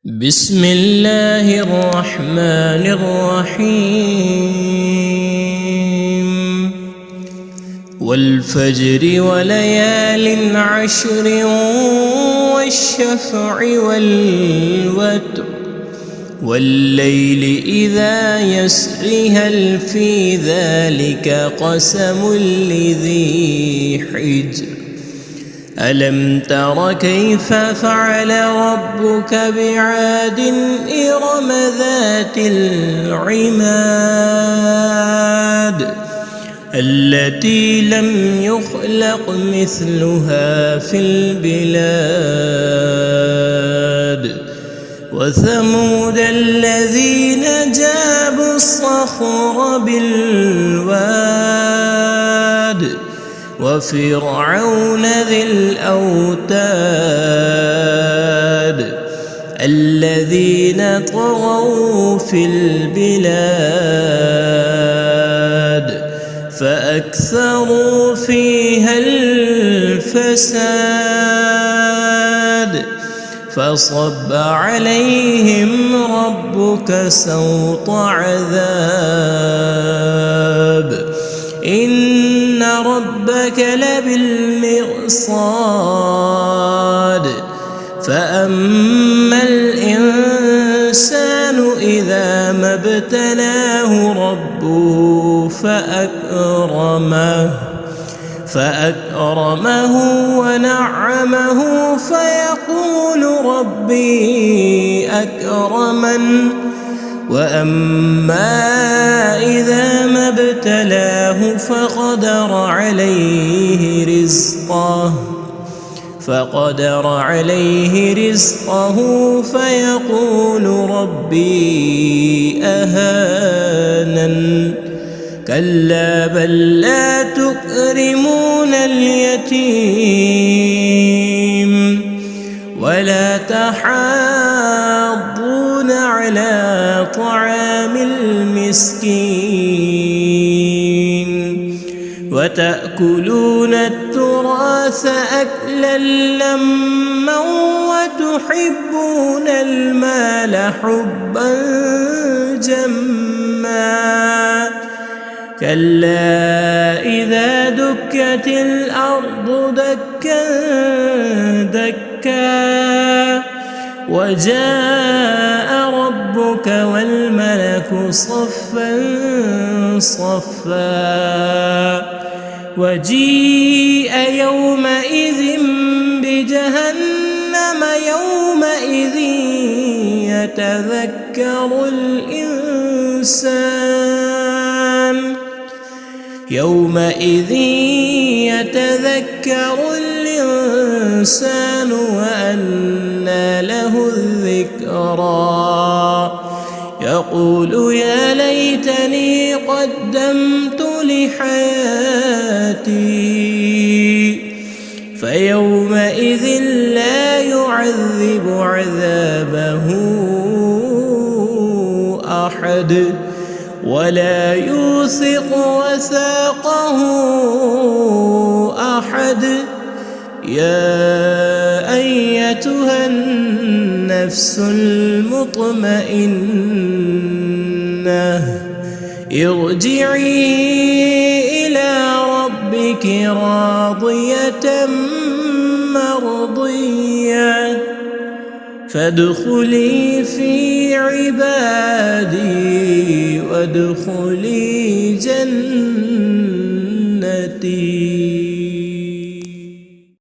بسم الله الرحمن الرحيم والفجر وليال عشر والشفع والوتر والليل إذا يسر هل في ذلك قسم لذي حجر ألم تر كيف فعل ربك بعاد إرم ذات العماد التي لم يخلق مثلها في البلاد وثمود الذين جابوا الصخر بالواد وفرعون ذي الأوتاد الذين طغوا في البلاد فأكثروا فيها الفساد فصب عليهم ربك سوط عذاب إن ربك لبالمرصاد فأما الإنسان إذا ما ابتلاه ربه فأكرمه ونعمه فيقول ربي أكرمن وأما إذا ما ابتلاه فقدر عليه رزقه فيقول ربي أهانن كلا بل لا تكرمون اليتيم ولا تحاضون على طعام المسكين وتأكلون التراث أكلا لما وتحبون المال حبا جما كلا إذا دكت الأرض دكا دكا وجاء ربك والملك صفا صفا وجيء يومئذ بجهنم يومئذ يتذكر الإنسان وأنى له الذكرى يقول يا ليتني قدمت لحياتي فيومئذ لا يعذب عذابه أحد ولا يوثق وثاقه أحد يا أيتها النفس المطمئنة ارجعي إلى ربك راضية مرضية فادخلي في عبادي وادخلي جنتي.